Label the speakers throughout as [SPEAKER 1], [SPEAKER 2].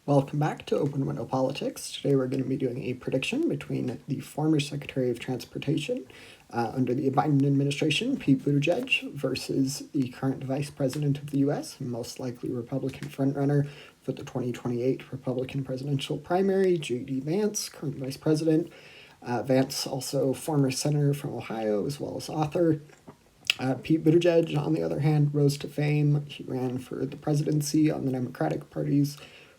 [SPEAKER 1] Welcome back to Open Window Politics. Today we're going to be doing a prediction between the former Secretary of Transportation under the Biden administration, Pete Buttigieg, versus the current Vice President of the U.S., most likely Republican frontrunner for the 2028 Republican presidential primary, J.D. Vance, current Vice President. Vance, also former senator from Ohio, as well as author. Pete Buttigieg, on the other hand, rose to fame. He ran for the presidency on the Democratic Party's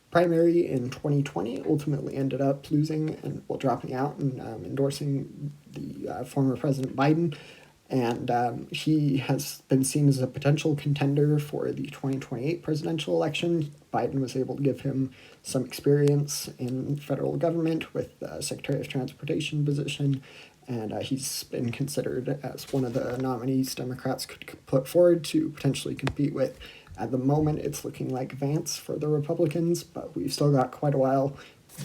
[SPEAKER 1] primary in 2020, ultimately ended up losing and dropping out and endorsing the former President Biden. And he has been seen as a potential contender for the 2028 presidential election. Biden was able to give him some experience in federal government with the Secretary of Transportation position, and he's been considered as one of the nominees Democrats could put forward to potentially compete with. At the moment, it's looking like Vance for the Republicans, but we've still got quite a while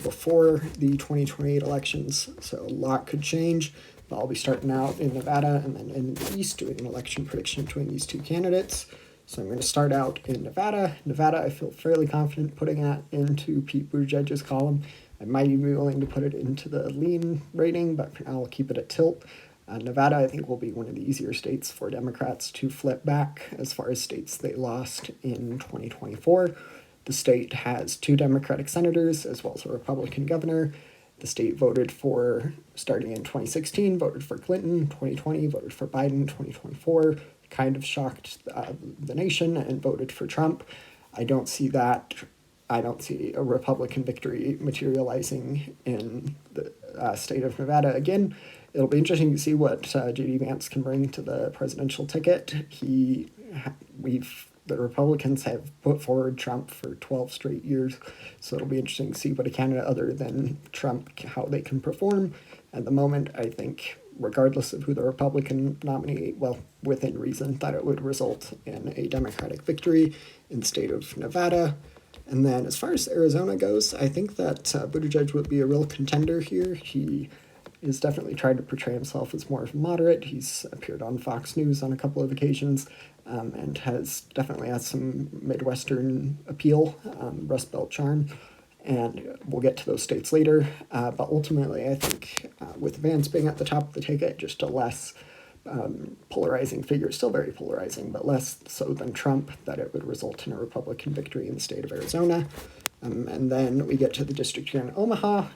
[SPEAKER 1] before the 2028 elections, so a lot could change. But I'll be starting out in Nevada and then in the East doing an election prediction between these two candidates. So I'm going to start out in Nevada. Nevada, I feel fairly confident putting that into Pete Buttigieg's column. I might even be willing to put it into the lean rating, but for now I'll keep it at tilt. Nevada, I think, will be one of the easier states for Democrats to flip back as far as states they lost in 2024. The state has 2 Democratic senators as well as a Republican governor. The state voted for, starting in 2016, voted for Clinton, 2020 voted for Biden, 2024 kind of shocked the nation and voted for Trump. I don't see a Republican victory materializing in the state of Nevada again. It'll be interesting to see what J.D. Vance can bring to the presidential ticket. The Republicans have put forward Trump for 12 straight years, so it'll be interesting to see what a candidate other than Trump, how they can perform. At the moment, I think, regardless of who the Republican nominee, within reason, that it would result in a Democratic victory in the state of Nevada. And then as far as Arizona goes, I think that Buttigieg would be a real contender here. He is definitely tried to portray himself as more of a moderate. He's appeared on Fox News on a couple of occasions and has definitely had some Midwestern appeal, Rust Belt charm. And we'll get to those states later. But ultimately, I think with Vance being at the top of the ticket, just a less polarizing figure, still very polarizing, but less so than Trump, that it would result in a Republican victory in the state of Arizona. And then we get to the district here in Omaha,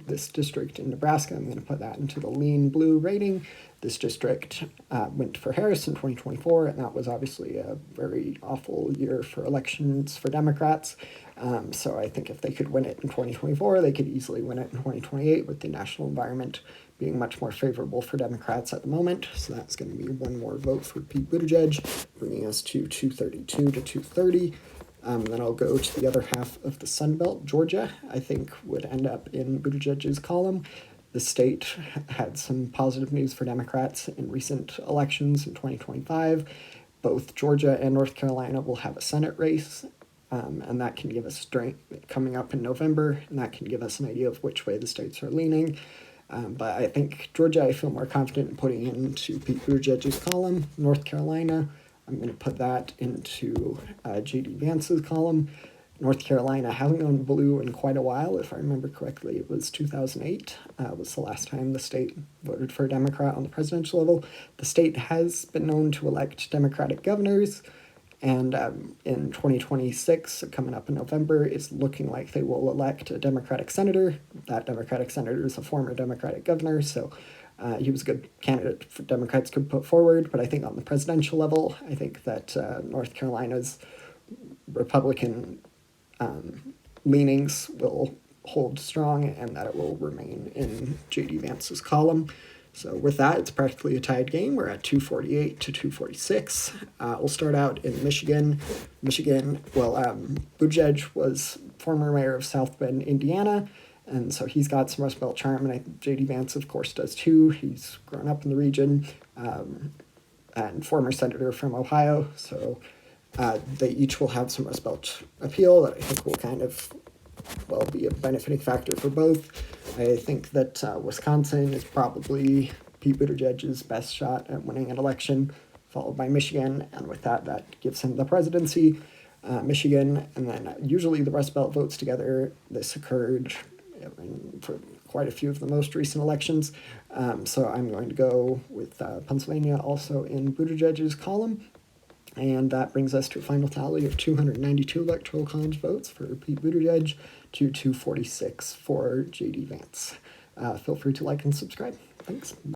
[SPEAKER 1] this district in Nebraska. I'm going to put that into the lean blue rating. This district went for Harris in 2024, and that was obviously a very awful year for elections for Democrats. So I think if they could win it in 2024, they could easily win it in 2028, with the national environment being much more favorable for Democrats at the moment. So that's going to be one more vote for Pete Buttigieg, bringing us to 232 to 230. Then I'll go to the other half of the Sun Belt. Georgia, I think, would end up in Buttigieg's column. The state had some positive news for Democrats in recent elections in 2025. Both Georgia and North Carolina will have a Senate race, and that can give us strength coming up in November, and that can give us an idea of which way the states are leaning. But I think Georgia, I feel more confident in putting into Pete Buttigieg's column. North Carolina, I'm going to put that into J.D. Vance's column. North Carolina hasn't gone blue in quite a while. If I remember correctly, it was 2008 was the last time the state voted for a Democrat on the presidential level. The state has been known to elect Democratic governors, and in 2026, coming up in November, it's looking like they will elect a Democratic senator. That Democratic senator is a former Democratic governor, so he was a good candidate for Democrats could put forward. But I think on the presidential level, I think that North Carolina's Republican leanings will hold strong, and that it will remain in J.D. Vance's column. So with that, it's practically a tied game. We're at 248 to 246. We'll start out in Michigan. Buttigieg was former mayor of South Bend, Indiana, and so he's got some Rust Belt charm, and J.D. Vance, of course, does too. He's grown up in the region, and former senator from Ohio, so they each will have some Rust Belt appeal that I think will kind of, be a benefiting factor for both. I think that Wisconsin is probably Pete Buttigieg's best shot at winning an election, followed by Michigan, and with that gives him the presidency. Michigan, and then usually the Rust Belt votes together. This occurred for quite a few of the most recent elections. So I'm going to go with Pennsylvania also in Buttigieg's column. And that brings us to a final tally of 292 Electoral College votes for Pete Buttigieg to 246 for J.D. Vance. Feel free to like and subscribe. Thanks.